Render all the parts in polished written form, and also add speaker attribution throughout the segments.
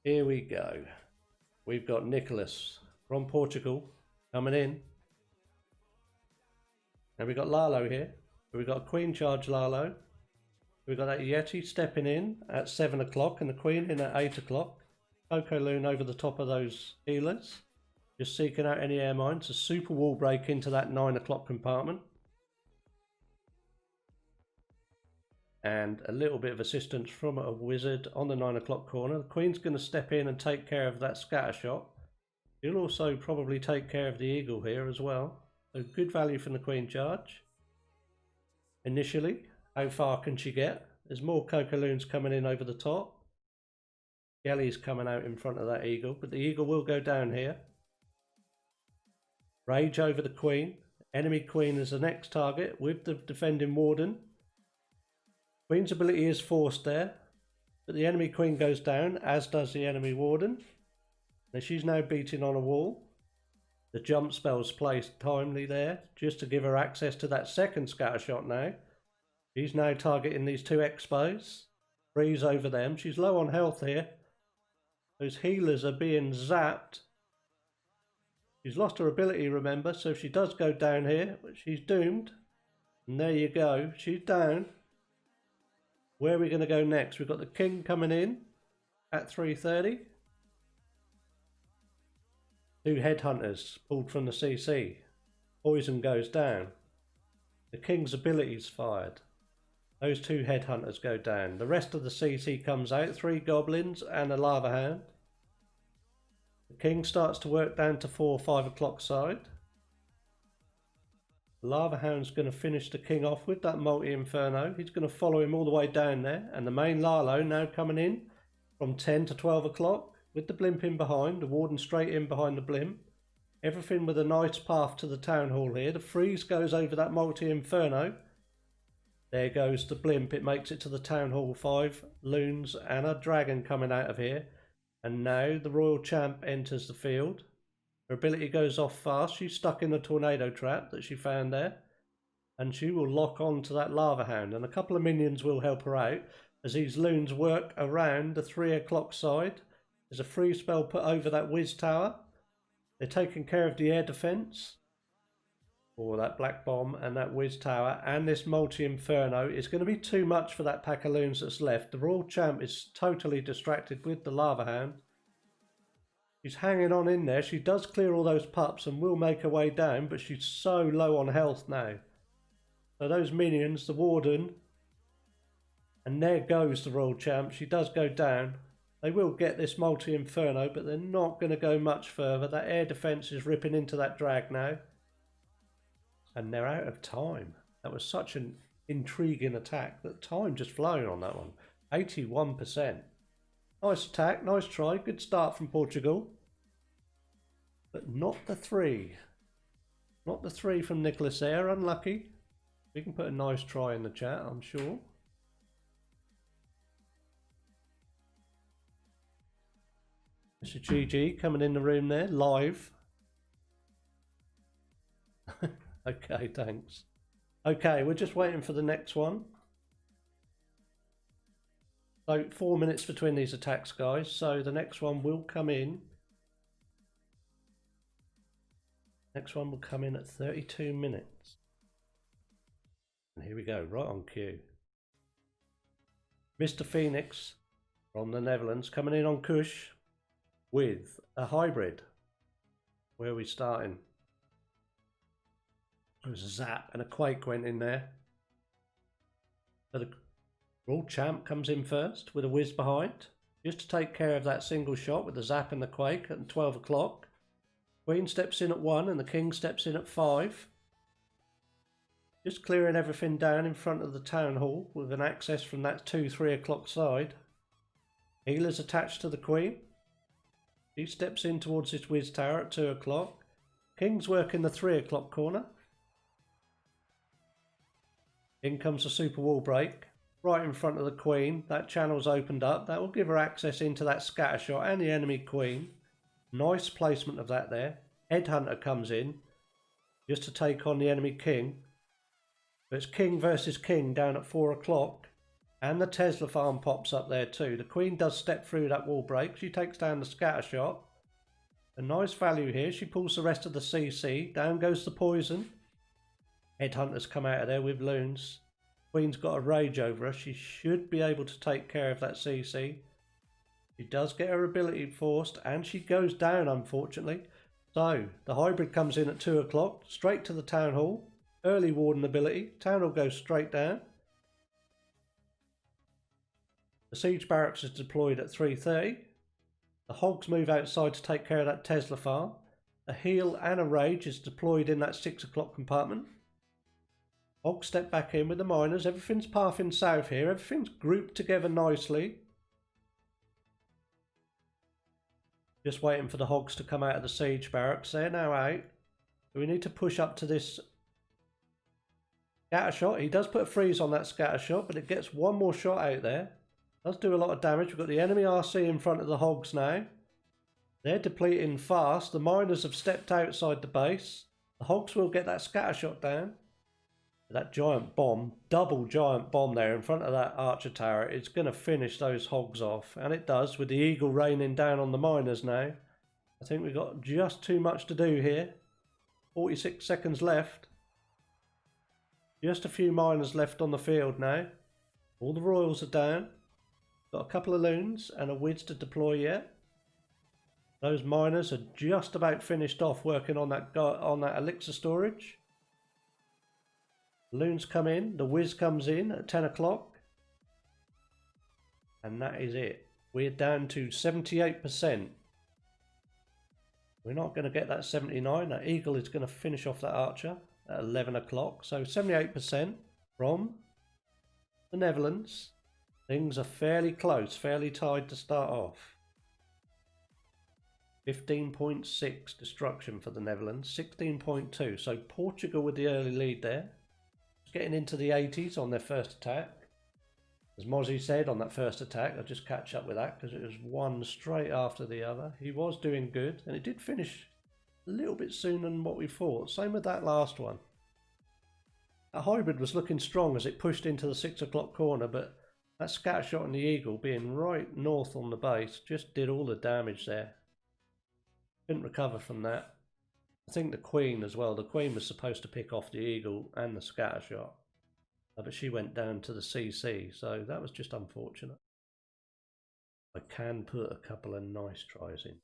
Speaker 1: Here we go. We've got Nicholas from Portugal coming in. And we've got Lalo here. We've got Queen Charge Lalo. We've got that Yeti stepping in at 7 o'clock and the Queen in at 8 o'clock. Coco Loon over the top of those healers. Just seeking out any air mines. A super wall break into that 9 o'clock compartment. And a little bit of assistance from a wizard on the 9 o'clock corner. The Queen's going to step in and take care of that scatter shot. He'll also probably take care of the eagle here as well. So good value from the Queen Charge. Initially, how far can she get? There's more Coco Loons coming in over the top. Jelly's coming out in front of that eagle, but the eagle will go down here. Rage over the Queen. Enemy Queen is the next target with the defending Warden. Queen's ability is forced there, but the enemy Queen goes down, as does the enemy Warden. Now she's now beating on a wall. The jump spell's placed timely there, just to give her access to that second scatter shot now. She's now targeting these two expos. Freeze over them. She's low on health here. Those healers are being zapped. She's lost her ability, remember, so if she does go down here, she's doomed. And there you go, she's down. Where are we going to go next? We've got the King coming in at 3:30. Two headhunters pulled from the CC. Poison goes down. The King's ability's fired. Those two headhunters go down. The rest of the CC comes out. 3 goblins and a lava hound. The King starts to work down to 4 or 5 o'clock side. The lava hound's going to finish the King off with that multi-inferno. He's going to follow him all the way down there. And the main Lalo now coming in from 10 to 12 o'clock with the blimp in behind. The Warden straight in behind the blimp. Everything with a nice path to the town hall here. The freeze goes over that multi-inferno. There goes the blimp. It makes it to the town hall. 5 loons and a dragon coming out of here. And now the Royal Champ enters the field. Her ability goes off fast. She's stuck in the tornado trap that she found there. And she will lock on to that lava hound. And a couple of minions will help her out as these loons work around the 3 o'clock side. There's a free spell put over that whiz tower. They're taking care of the air defense. Or that black bomb and that whiz tower. And this multi-inferno is going to be too much for that pack of loons that's left. The Royal Champ is totally distracted with the lava hound. She's hanging on in there. She does clear all those pups and will make her way down, but she's so low on health now. So those minions, the Warden, and there goes the Royal Champ. She does go down. They will get this multi-inferno, but they're not going to go much further. That air defense is ripping into that drag now. And they're out of time. That was such an intriguing attack that time just flown on that one. 81%. Nice attack, nice try, good start from Portugal. But not the 3. Not the 3 from Nicholas there, unlucky. We can put a nice try in the chat, I'm sure. Mr. GG coming in the room there, live. Okay, thanks. Okay, we're just waiting for the next one. So 4 minutes between these attacks, guys. So the next one will come in. Next one will come in at 32 minutes. And here we go, right on cue. Mr. Phoenix from the Netherlands coming in on Kush with a hybrid. Where are we starting? There's a zap and a quake went in there. So the Royal Champ comes in first with a whiz behind, just to take care of that single shot with the zap and the quake at 12 o'clock. Queen steps in at 1 and the King steps in at 5. Just clearing everything down in front of the town hall with an access from that 2-3 o'clock side. Healers attached to the Queen. He steps in towards this whiz tower at 2 o'clock. King's working the 3 o'clock corner. In comes the super wall break. Right in front of the Queen. That channel's opened up. That will give her access into that scatter shot and the enemy Queen. Nice placement of that there. Headhunter comes in just to take on the enemy King. But it's King versus King down at 4 o'clock. And the Tesla farm pops up there too. The Queen does step through that wall break. She takes down the scatter shot. A nice value here. She pulls the rest of the CC. Down goes the poison. Headhunters come out of there with loons. Queen's got a rage over her. She should be able to take care of that CC. She does get her ability forced and she goes down, unfortunately. So the hybrid comes in at 2 o'clock, straight to the town hall. Early warden ability. Town hall goes straight down. The siege barracks is deployed at 3:30. The hogs move outside to take care of that Tesla farm. A heal and a rage is deployed in that 6 o'clock compartment. Hogs step back in with the miners. Everything's pathing south here. Everything's grouped together nicely. Just waiting for the hogs to come out of the siege barracks. They're now out. So we need to push up to this scatter shot. He does put a freeze on that scatter shot, but it gets one more shot out there. Does do a lot of damage. We've got the enemy RC in front of the hogs now. They're depleting fast. The miners have stepped outside the base. The hogs will get that scatter shot down. That giant bomb, double giant bomb there in front of that archer tower, it's going to finish those hogs off. And it does, with the eagle raining down on the miners now. I think we've got just too much to do here. 46 seconds left. Just a few miners left on the field now. All the royals are down. Got a couple of loons and a wiz to deploy yet. Those miners are just about finished off working on that elixir storage. Loons come in, the whiz comes in at 10 o'clock. And that is it. We're down to 78%. We're not going to get that 79. That eagle is going to finish off that archer at 11 o'clock. So 78% from the Netherlands. Things are fairly close, fairly tied to start off. 15.6 destruction for the Netherlands, 16.2. So Portugal with the early lead there. Getting into the 80s on their first attack. As Mozzie said on that first attack, I'll just catch up with that because it was one straight after the other. He was doing good and it did finish a little bit sooner than what we thought. Same with that last one. That hybrid was looking strong as it pushed into the 6 o'clock corner, but that scatter shot on the eagle being right north on the base just did all the damage there. Couldn't recover from that. I think the Queen as well. The Queen was supposed to pick off the eagle and the scatter shot, but she went down to the CC, so that was just unfortunate. I can put a couple of nice tries in.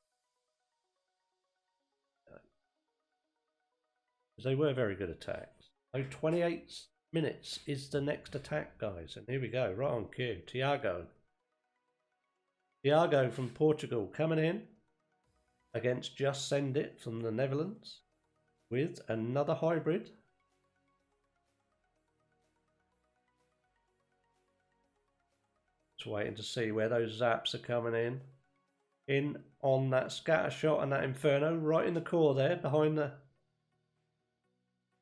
Speaker 1: They were very good attacks. So 28 minutes is the next attack, guys, and here we go, right on cue. Tiago from Portugal coming in against Just Send It from the Netherlands with another hybrid. Just waiting to see where those zaps are coming in. In on that scatter shot and that inferno right in the core there behind the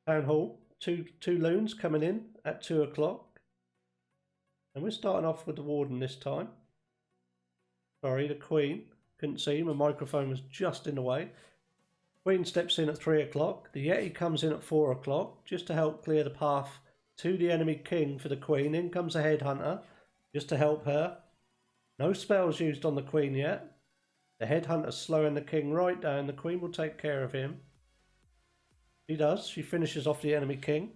Speaker 1: town hall. Two loons coming in at 2 o'clock. And we're starting off with the warden this time. Sorry, the Queen. Couldn't see, my microphone was just in the way. Queen steps in at 3 o'clock. The Yeti comes in at 4 o'clock just to help clear the path to the enemy king for the Queen. In comes a headhunter just to help her. No spells used on the Queen yet. The headhunter's slowing the king right down. The Queen will take care of him. She does. She finishes off the enemy king.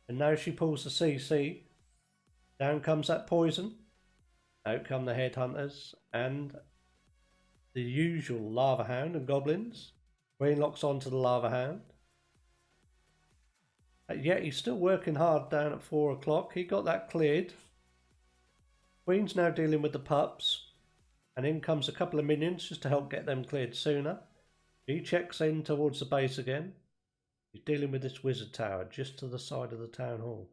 Speaker 1: And now she pulls the CC. Down comes that poison. Out come the headhunters and the usual lava hound and goblins. Queen locks onto the lava hound. Yet he's still working hard down at 4 o'clock. He got that cleared. Queen's now dealing with the pups. And in comes a couple of minions just to help get them cleared sooner. He checks in towards the base again. He's dealing with this wizard tower just to the side of the town hall.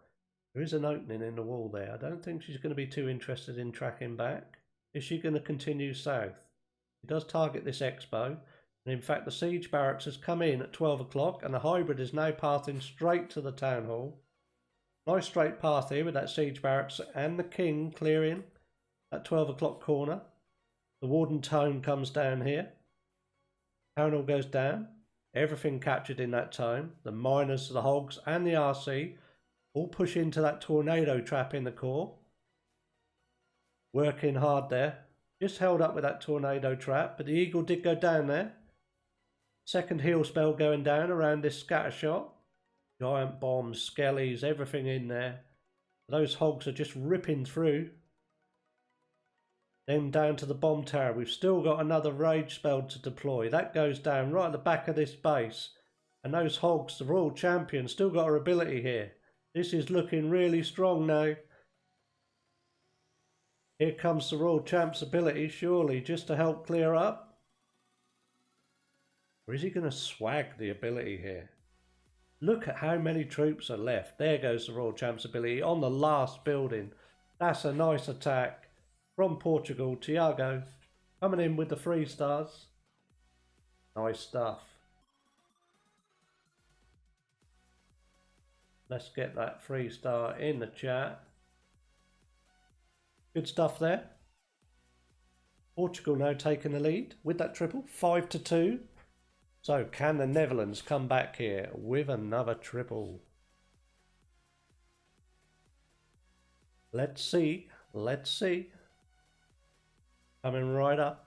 Speaker 1: There is an opening in the wall there. I don't think she's going to be too interested in tracking back. Is she going to continue south? He does target this expo. And in fact, the siege barracks has come in at 12 o'clock and the hybrid is now pathing straight to the town hall. Nice straight path here with that siege barracks and the king clearing at 12 o'clock corner. The warden tome comes down here. Town hall goes down. Everything captured in that tome. The miners, the hogs and the RC all push into that tornado trap in the core. Working hard there. Just held up with that tornado trap, but the eagle did go down there. Second heel spell going down around this scatter shot. Giant bombs, skellies, everything in there. Those hogs are just ripping through. Then down to the bomb tower. We've still got another rage spell to deploy. That goes down right at the back of this base. And those hogs, the Royal Champion, still got her ability here. This is looking really strong now. Here comes the Royal Champ's ability, surely, just to help clear up. Or is he going to swag the ability here? Look at how many troops are left. There goes the Royal Champ's ability on the last building. That's a nice attack from Portugal. Tiago coming in with the 3 stars. Nice stuff. Let's get that 3-star in the chat. Good stuff there. Portugal now taking the lead with that triple, 5-2. So can the Netherlands come back here with another triple? Let's see. Let's see. Coming right up.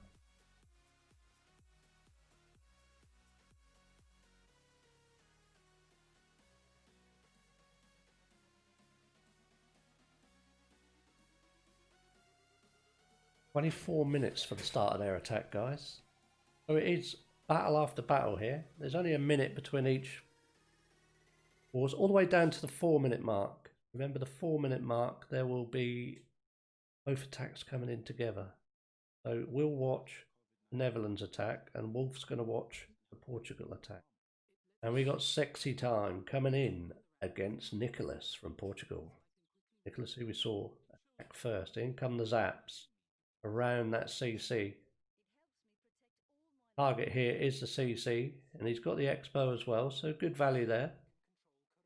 Speaker 1: "24 minutes for the start of their attack, guys. So it is battle after battle here. There's only a minute between each wars, all the way down to the 4-minute mark. Remember the 4-minute mark, there will be both attacks coming in together. So we'll watch the Netherlands attack and Wolf's going to watch the Portugal attack. And we got Sexy Time coming in against Nicholas from Portugal. Nicholas, who we saw attack first. In come the zaps around that CC. Target here is the CC, and he's got the Expo as well, so good value there.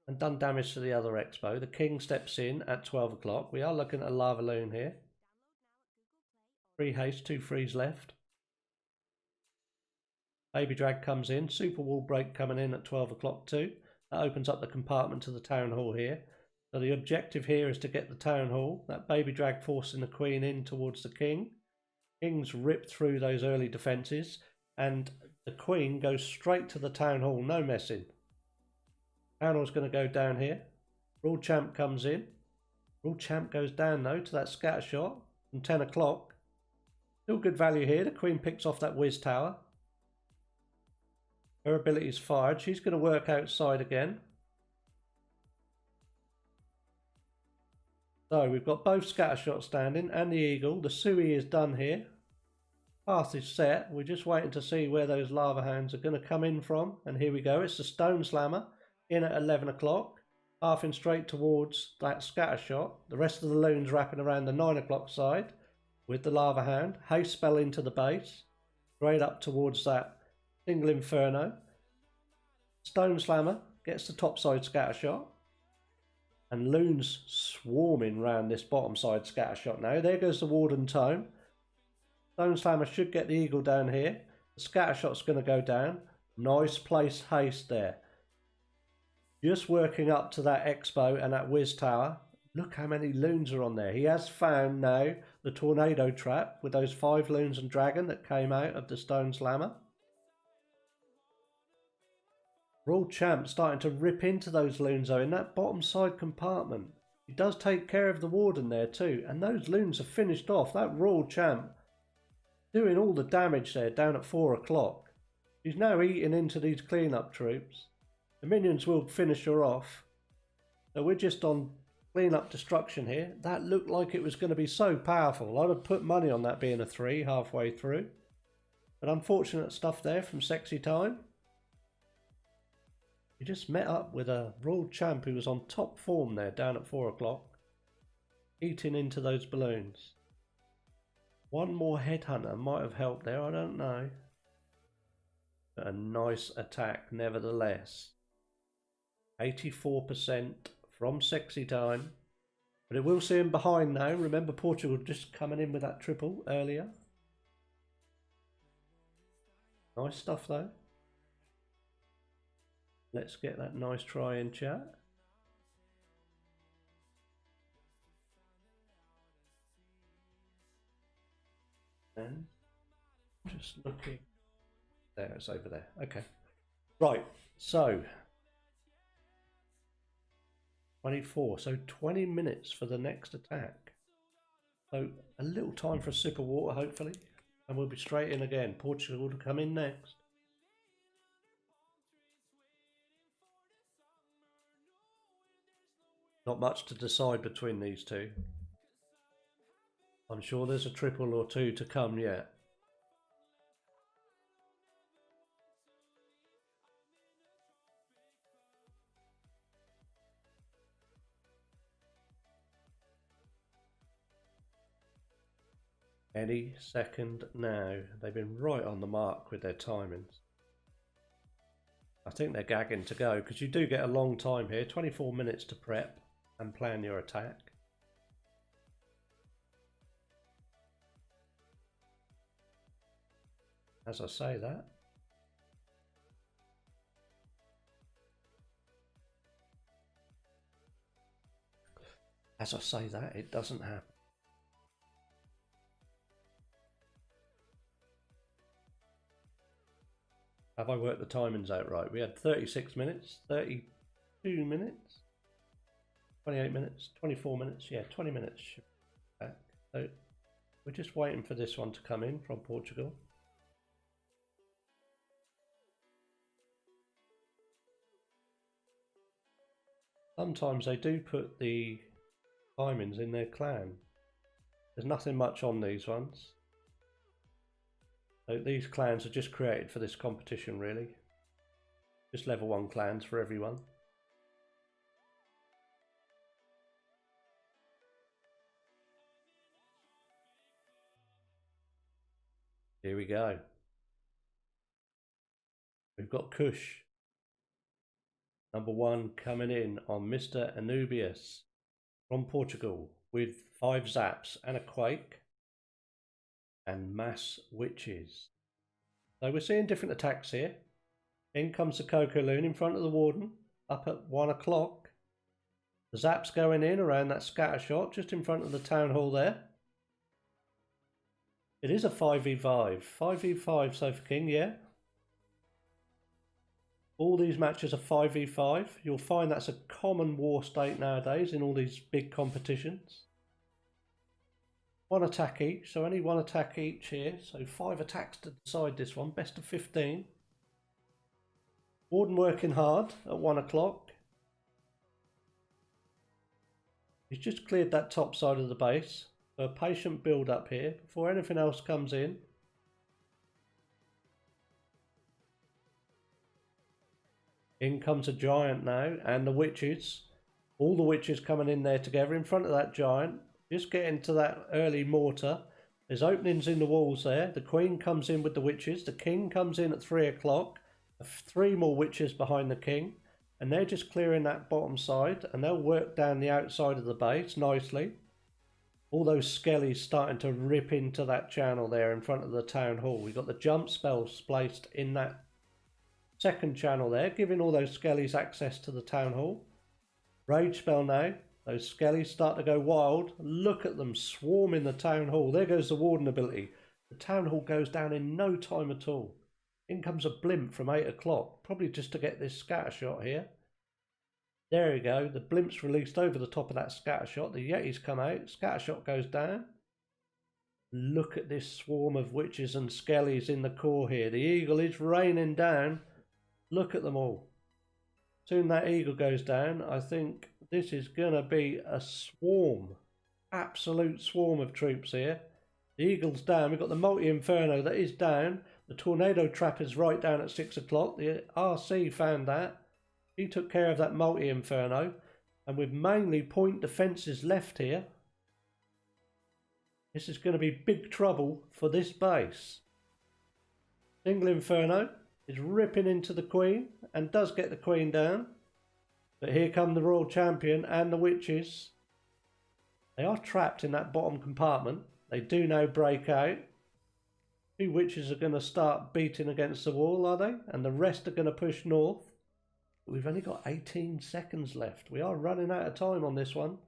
Speaker 1: And done damage to the other Expo. The King steps in at 12 o'clock. We are looking at a lava loon here. 3 haste, 2 freeze left. Baby Drag comes in. Super Wall Break coming in at 12 o'clock too. That opens up the compartment to the Town Hall here. So the objective here is to get the Town Hall. That Baby Drag forcing the Queen in towards the King. King's ripped through those early defences. And the Queen goes straight to the Town Hall, no messing. Town Hall's going to go down here. Royal Champ comes in. Royal Champ goes down though to that scatter shot from 10 o'clock. Still good value here. The Queen picks off that Whiz Tower. Her ability is fired. She's going to work outside again. So we've got both scatter shots standing and the Eagle. The Sui is done here. Path is set. We're just waiting to see where those lava hounds are going to come in from. And here we go. It's the Stone Slammer in at 11 o'clock. Pathing straight towards that scatter shot. The rest of the loons wrapping around the 9 o'clock side with the lava hound. Haste spell into the base. Straight up towards that single Inferno. Stone Slammer gets the top side scatter shot. And loons swarming round this bottom side scatter shot now. There goes the Warden Tome. Stone Slammer should get the Eagle down here. The scatter shot's going to go down. Nice place haste there. Just working up to that Expo and that Whiz Tower. Look how many loons are on there. He has found now the Tornado Trap with those 5 loons and dragon that came out of the Stone Slammer. Royal Champ starting to rip into those loons though in that bottom side compartment. He does take care of the Warden there too. And those loons are finished off. That Royal Champ doing all the damage there down at 4 o'clock. She's now eating into these cleanup troops. The minions will finish her off. So we're just on cleanup destruction here. That looked like it was going to be so powerful. I'd have put money on that being a 3 halfway through. But unfortunate stuff there from Sexy Time. He just met up with a Royal Champ who was on top form there down at 4 o'clock. Eating into those balloons. One more Headhunter might have helped there, I don't know. But a nice attack nevertheless. 84% from Sexy Time. But it will see him behind now. Remember Portugal just coming in with that triple earlier. Nice stuff though. Let's get that nice try in chat. And just looking. There, it's over there. Okay. Right, so 24, so 20 minutes for the next attack. So a little time for a sip of water, hopefully, and we'll be straight in again. Portugal to come in next. Not much to decide between these two. I'm sure there's a triple or two to come yet. Any second now. They've been right on the mark with their timings. I think they're gagging to go because you do get a long time here, 24 minutes to prep and plan your attack. As I say that, it doesn't happen. Have I worked the timings out right? We had 36 minutes, 32 minutes, 28 minutes, 24 minutes. Yeah, 20 minutes. So we're just waiting for this one to come in from Portugal. Sometimes they do put the timings in their clan. There's nothing much on these ones. So these clans are just created for this competition, really. Just level 1 clans for everyone. Here we go. We've got Kush, #1, coming in on Mr. Anubius from Portugal with 5 zaps and a quake and mass witches. So we're seeing different attacks here. In comes the Coco Loon in front of the Warden, up at 1 o'clock. The zap's going in around that scatter shot just in front of the Town Hall there. It is a 5v5. 5v5 Sofa King, yeah. All these matches are 5v5. You'll find that's a common war state nowadays in all these big competitions. 1 attack each, so only 1 attack each here. So 5 attacks to decide this one, best of 15. Warden working hard at 1 o'clock. He's just cleared that top side of the base. So a patient build up here before anything else comes in. In comes a giant now and the witches. All the witches coming in there together in front of that giant. Just getting to that early mortar. There's openings in the walls there. The queen comes in with the witches. The king comes in at 3 o'clock. 3 more witches behind the king. And they're just clearing that bottom side. And they'll work down the outside of the base nicely. All those skellies starting to rip into that channel there in front of the town hall. We've got the jump spells placed in that second channel there, giving all those skellies access to the town hall. Rage spell now. Those skellies start to go wild. Look at them swarming the town hall. There goes the warden ability. The town hall goes down in no time at all. In comes a blimp from 8 o'clock, probably just to get this scatter shot here. There we go. The blimp's released over the top of that scatter shot. The Yetis come out. Scatter shot goes down. Look at this swarm of witches and skellies in the core here. The eagle is raining down. Look at them all. Soon that eagle goes down. I think this is going to be a swarm. Absolute swarm of troops here. The eagle's down. We've got the multi-inferno that is down. The tornado trap is right down at 6 o'clock. The RC found that. He took care of that multi-inferno. And with mainly point defences left here, this is going to be big trouble for this base. Single inferno is ripping into the queen and does get the queen down. But here come the royal champion and the witches. They are trapped in that bottom compartment. They do now break out. 2 witches are going to start beating against the wall, are they? And the rest are going to push north. We've only got 18 seconds left. We are running out of time on this one.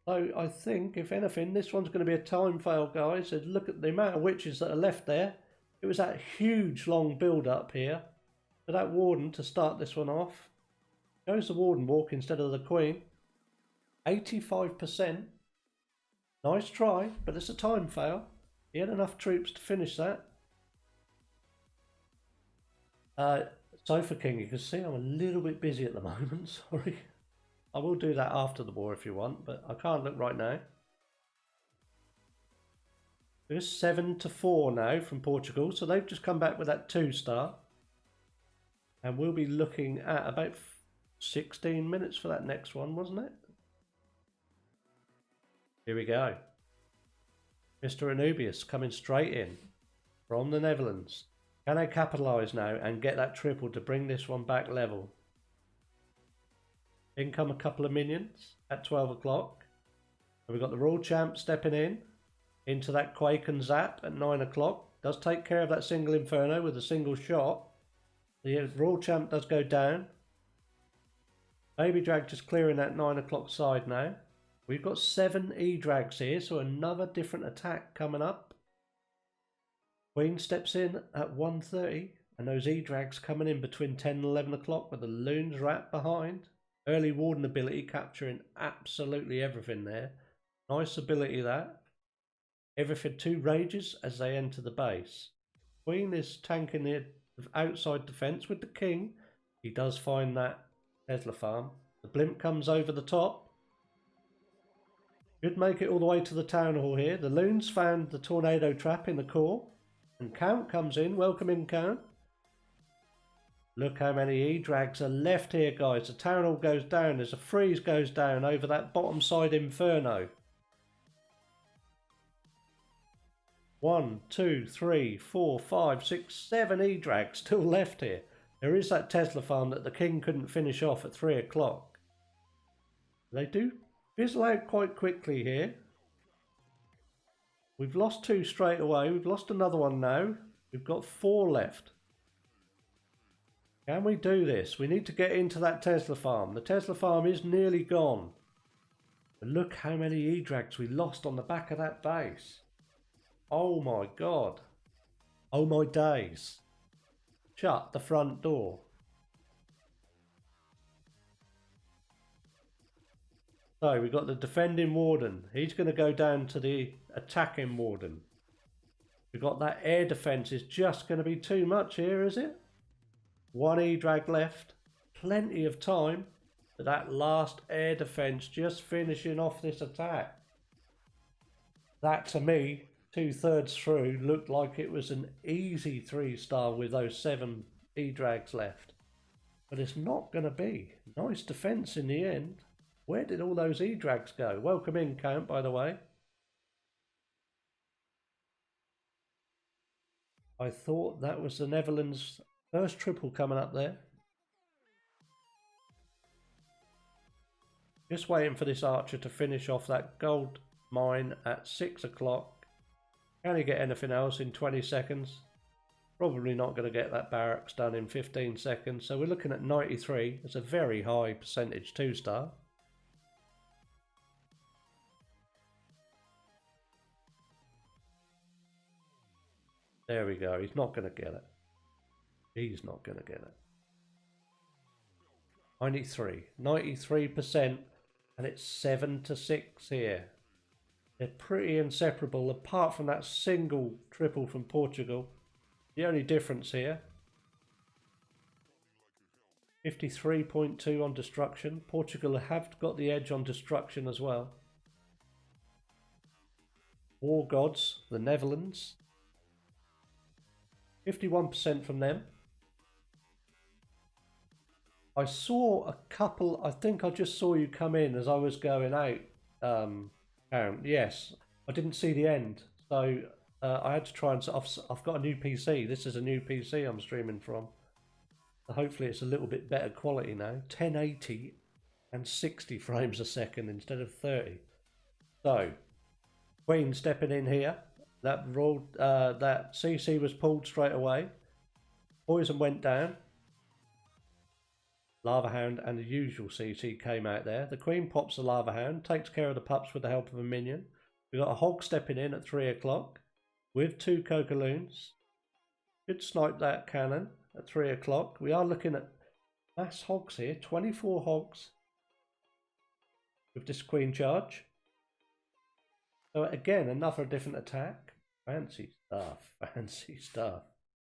Speaker 1: So I think, if anything, this one's going to be a time fail, guys. And look at the amount of witches that are left there. It was that huge long build up here for that warden to start this one off. Goes the warden walk instead of the queen. 85%. Nice try, but it's a time fail. He had enough troops to finish that. Sofa King, you can see I'm a little bit busy at the moment, sorry. I will do that after the war if you want, but I can't look right now. There's 7-4 now from Portugal, so they've just come back with that 2-star. And we'll be looking at about 16 minutes for that next one, wasn't it? Here we go. Mr. Anubius coming straight in from the Netherlands. Can they capitalise now and get that triple to bring this one back level? In come a couple of minions at 12 o'clock. And we've got the Royal Champ stepping in into that Quake and Zap at 9 o'clock. Does take care of that single Inferno with a single shot. The Royal Champ does go down. Baby Drag just clearing that 9 o'clock side now. We've got 7 E-Drags here, so another different attack coming up. Queen steps in at 1:30, and those E-Drags coming in between 10 and 11 o'clock with the Loons wrapped behind. Early Warden ability capturing absolutely everything there. Nice ability that. Everything 2 rages as they enter the base. Queen is tanking the outside defence with the King. He does find that Tesla farm. The Blimp comes over the top. Should make it all the way to the town hall here. The Loons found the tornado trap in the core. And Count comes in. Welcome in, Count. Look how many E-Drags are left here, guys. The town hall goes down. There's a freeze goes down over that bottom side Inferno. 1, 2, 3, 4, 5, 6, 7 E-Drags still left here. There is that Tesla farm that the King couldn't finish off at 3 o'clock. They do fizzle out quite quickly here. We've lost 2 straight away. We've lost another one now. We've got 4 left. Can we do this? We need to get into that Tesla farm. The Tesla farm is nearly gone. But look how many E-Drags we lost on the back of that base. Oh my god. Oh my days. Shut the front door. So we've got the defending Warden. He's going to go down to the attacking Warden. We've got that air defence is just going to be too much here, is it? 1 E-Drag left. Plenty of time for that last air defence just finishing off this attack. That to me, 2/3 through, looked like it was an easy 3-star with those 7 E-Drags left. But it's not going to be. Nice defence in the end. Where did all those E-Drags go? Welcome in, Count, by the way. I thought that was the Netherlands' first triple coming up there. Just waiting for this archer to finish off that gold mine at 6 o'clock. Can he get anything else in 20 seconds? Probably not going to get that barracks done in 15 seconds. So we're looking at 93. It's a very high percentage 2-star. There we go. He's not going to get it. He's not going to get it. 93. 93%. And it's 7-6 here. They're pretty inseparable apart from that single triple from Portugal. The only difference here. 53.2 on destruction. Portugal have got the edge on destruction as well. War Gods, the Netherlands. 51% from them. I saw a couple, I think I just saw you come in as I was going out. Yes, I didn't see the end. So I had to try and, I've got a new PC. This is a new PC I'm streaming from. So hopefully it's a little bit better quality now. 1080 and 60 frames a second instead of 30. So, Queen stepping in here. That CC was pulled straight away. Poison went down. Lava Hound and the usual CC came out there. The Queen pops the Lava Hound, takes care of the pups with the help of a minion. We've got a Hog stepping in at 3 o'clock with 2 Cocaloons. Should snipe that cannon at 3 o'clock. We are looking at mass hogs here, 24 hogs with this Queen charge. So again, another different attack. Fancy stuff, fancy stuff.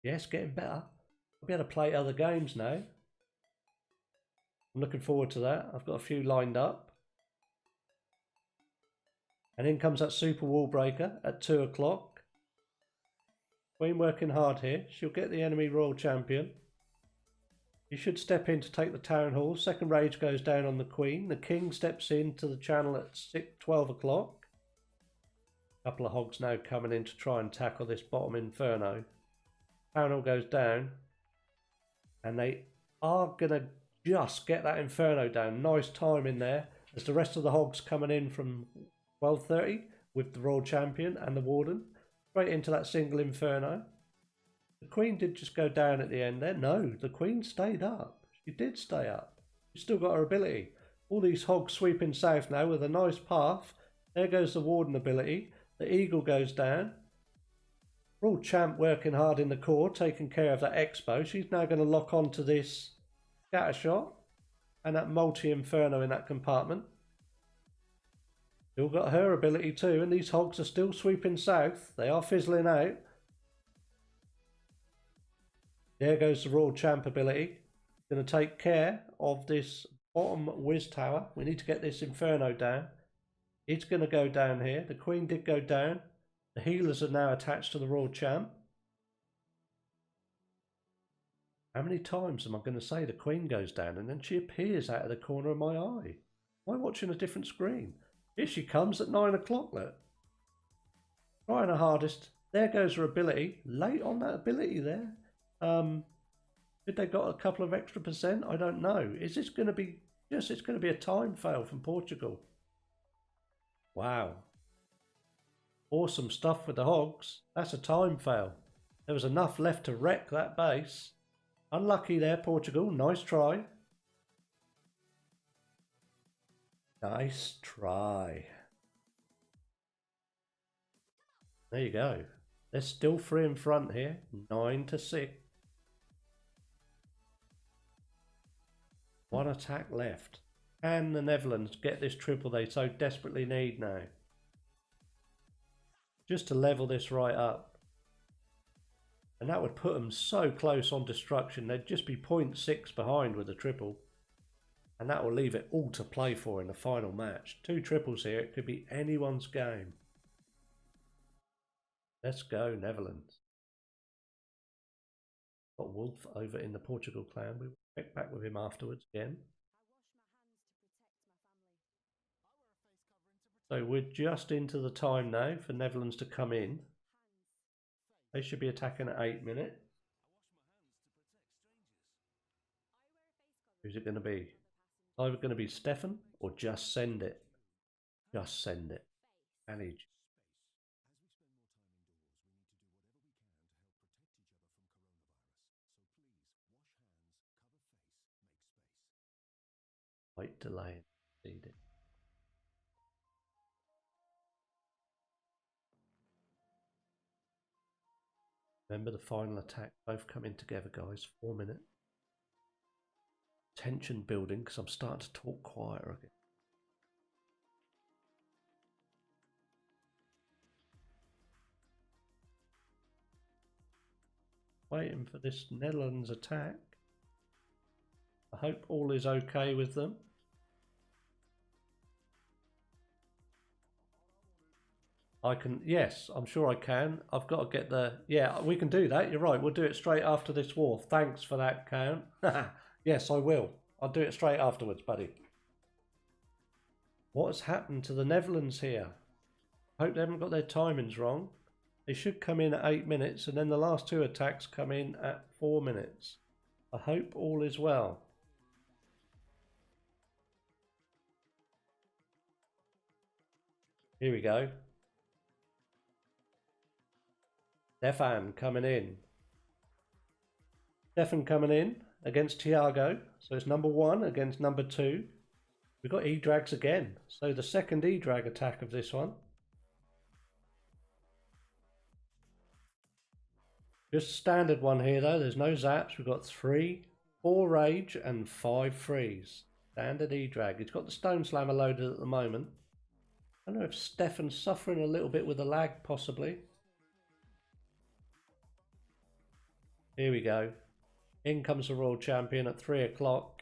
Speaker 1: Yes, getting better. I'll be able to play other games now. I'm looking forward to that. I've got a few lined up. And in comes that Super Wall Breaker at 2 o'clock. Queen working hard here. She'll get the enemy Royal Champion. You should step in to take the Town Hall. Second Rage goes down on the Queen. The King steps into the channel at 12 o'clock. A couple of hogs now coming in to try and tackle this bottom Inferno. Town Hall goes down. And they are going to just get that Inferno down. Nice time in there as the rest of the hogs coming in from 12:30 with the Royal Champion and the Warden straight into that single Inferno. The Queen did just go down at the end there. No, the Queen stayed up. She did stay up. She's still got her ability. All these hogs sweeping south now with a nice path. There goes the Warden ability. The Eagle goes down. Royal Champ working hard in the core, taking care of that Expo. She's now going to lock onto this Scattershot and that multi-Inferno in that compartment. Still got her ability too, and these hogs are still sweeping south. They are fizzling out. There goes the Royal Champ ability. Going to take care of this bottom Wiz Tower. We need to get this Inferno down. It's going to go down here. The Queen did go down. The healers are now attached to the Royal Champ. How many times am I going to say the Queen goes down and then she appears out of the corner of my eye? Am I watching a different screen? Here she comes at 9 o'clock, look. Trying her hardest. There goes her ability. Late on that ability there. Did they got a couple of extra percent? I don't know. Is this going to be it's going to be a time fail from Portugal? Wow. Awesome stuff with the hogs. That's a time fail. There was enough left to wreck that base. Unlucky there, Portugal. Nice try. Nice try. There you go. They're still 3 in front here. 9-6. 1 attack left. Can the Netherlands get this triple they so desperately need now? Just to level this right up. And that would put them so close on destruction. They'd just be 0.6 behind with the triple. And that will leave it all to play for in the final match. 2 triples here. It could be anyone's game. Let's go, Netherlands. Got Wolf over in the Portugal clan. We will check back with him afterwards again. So we're just into the time now for Netherlands to come in. They should be attacking at 8 minutes. Who's it going to be? Either going to be Stefan or just send it. Just send it. Manage. Light delay. Need it. Remember the final attack. Both coming together, guys. 4 minutes. Tension building because I'm starting to talk quieter again. Waiting for this Netherlands attack. I hope all is okay with them. I can, yes, I'm sure I can. I've got to get the, yeah, we can do that. You're right. We'll do it straight after this war. Thanks for that, Count. Yes, I will. I'll do it straight afterwards, buddy. What has happened to the Netherlands here? I hope they haven't got their timings wrong. They should come in at 8 minutes and then the last 2 attacks come in at 4 minutes. I hope all is well. Here we go. Stefan coming in. Stefan coming in. against Tiago. So it's number 1 against number 2. We've got E-Drags again. So the second E-Drag attack of this one. Just standard one here though. There's no zaps. We've got 3, 4 rage and 5 freeze. Standard E-Drag. He's got the Stone Slammer loaded at the moment. I don't know if Stefan's suffering a little bit with the lag possibly. Here we go. In comes the Royal Champion at 3 o'clock.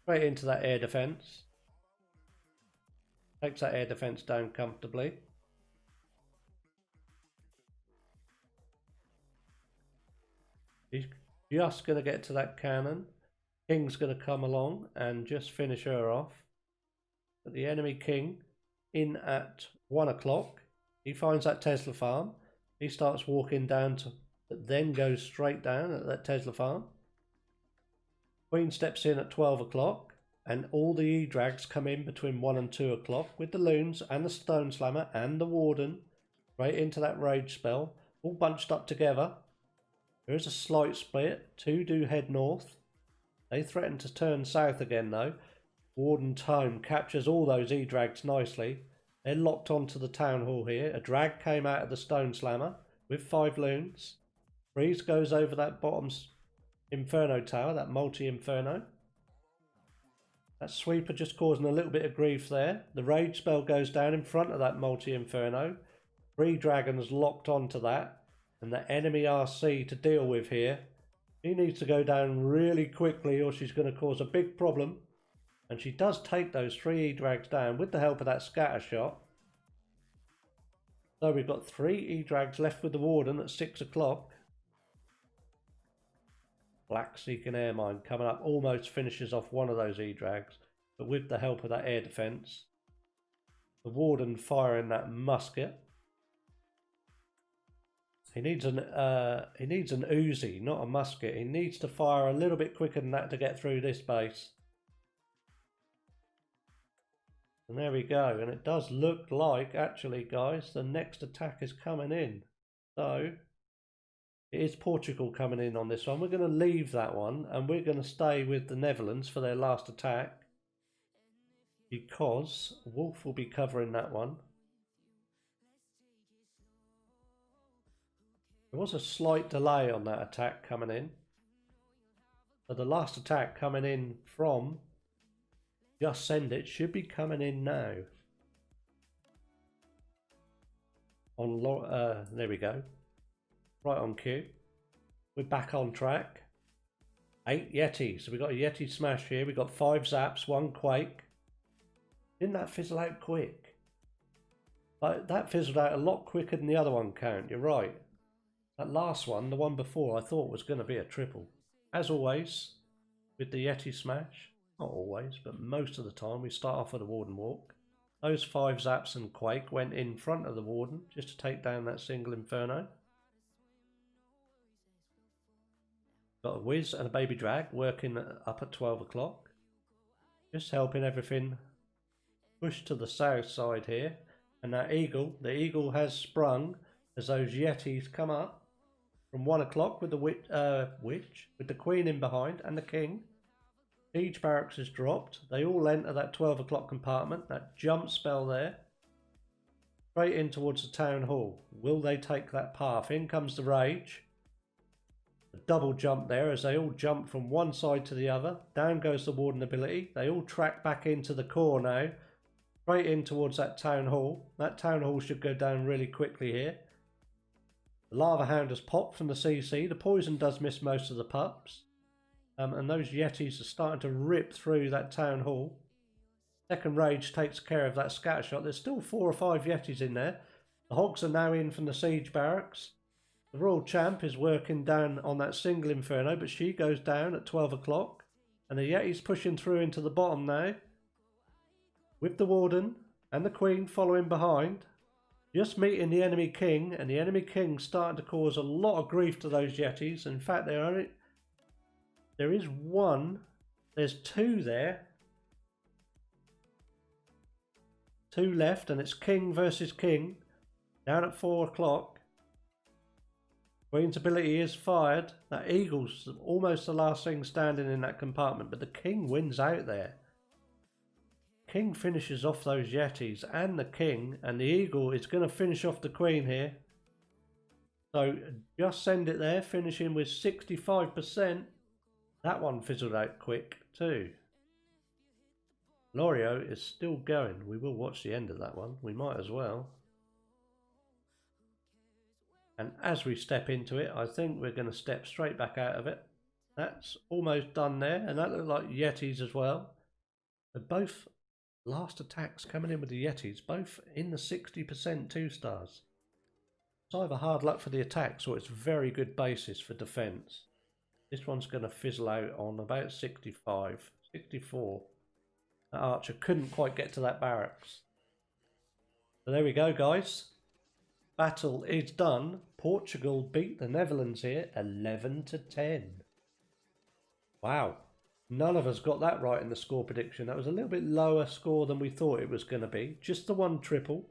Speaker 1: Straight into that air defence. Takes that air defence down comfortably. He's just going to get to that cannon. King's going to come along and just finish her off. But the enemy King in at 1 o'clock. He finds that Tesla farm. He starts walking down to, but then goes straight down at that Tesla farm. Queen steps in at 12 o'clock. And all the E-Drags come in between 1 and 2 o'clock with the Loons and the Stone Slammer and the Warden right into that Rage spell, all bunched up together. There is a slight split. 2 do head north. They threaten to turn south again though. Warden Tome captures all those E-Drags nicely. They're locked onto the Town Hall here. A drag came out of the Stone Slammer with 5 Loons. Freeze goes over that bottom Inferno Tower, that multi-Inferno. That sweeper just causing a little bit of grief there. The rage spell goes down in front of that multi-inferno. 3 dragons locked onto that. And the enemy RC to deal with here. She needs to go down really quickly or she's going to cause a big problem. And she does take those 3 E-Drags down with the help of that scatter shot. So we've got 3 E-Drags left with the Warden at 6 o'clock. Black Seeking Air Mine coming up, almost finishes off one of those E-Drags, but with the help of that air defence. The Warden firing that musket. He needs an Uzi, not a musket. He needs to fire a little bit quicker than that to get through this base. And there we go. And it does look like, actually, guys, the next attack is coming in. So it is Portugal coming in on this one. We're going to leave that one and we're going to stay with the Netherlands for their last attack because Wolf will be covering that one. There was a slight delay on that attack coming in. So the last attack coming in from Just Send It should be coming in now. There we go. Right on cue. We're back on track. 8 Yetis. So we've got a Yeti smash here. We've got 5 zaps, 1 quake. Didn't that fizzle out quick? But that fizzled out a lot quicker than the other one, Count. You're right. That last one, the one before, I thought was going to be a triple. As always, with the Yeti smash. Not always, but most of the time we start off with a Warden walk. Those 5 zaps and quake went in front of the Warden just to take down that single Inferno. Got a Whiz and a Baby Drag working up at 12 o'clock. Just helping everything push to the south side here. And that Eagle, the Eagle has sprung as those Yetis come up from 1 o'clock with the Witch, with the Queen in behind and the King. Siege Barracks is dropped. They all enter that 12 o'clock compartment, that jump spell there. Straight in towards the Town Hall. Will they take that path? In comes the Rage. A double jump there as they all jump from one side to the other. Down goes the Warden ability. They all track back into the core now. Straight in towards that Town Hall. That Town Hall should go down really quickly here. The Lava Hound has popped from the CC. The poison does miss most of the pups. And those Yetis are starting to rip through that Town Hall. Second Rage takes care of that scatter shot. There's still 4 or 5 Yetis in there. The Hogs are now in from the Siege Barracks. The Royal Champ is working down on that single Inferno, but she goes down at 12 o'clock. And the Yeti's pushing through into the bottom now. With the Warden and the Queen following behind. Just meeting the enemy King, and the enemy King starting to cause a lot of grief to those Yetis. In fact, there is one, there's 2 there. 2 left, and it's King versus King. Down at 4 o'clock. Queen's ability is fired. That eagle's almost the last thing standing in that compartment, but the king wins out there. King finishes off those yetis and the king, and the eagle is going to finish off the queen here. So just send it there, finishing with 65%. That one fizzled out quick too. Loriot is still going. We will watch the end of that one. We might as well. And as we step into it, I think we're going to step straight back out of it. That's almost done there, and that looked like yetis as well. They're both last attacks coming in with the yetis, both in the 60% 2 stars. It's either hard luck for the attacks or it's very good basis for defense. This one's going to fizzle out on about 65, 64. That archer couldn't quite get to that barracks. So there we go, guys. Battle is done. Portugal beat the Netherlands here 11-10. Wow. None of us got that right in the score prediction. That was a little bit lower score than we thought it was going to be. Just the one triple.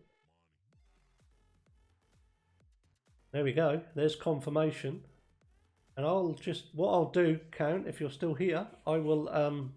Speaker 1: There we go. There's confirmation. And what I'll do, Count, if you're still here, I will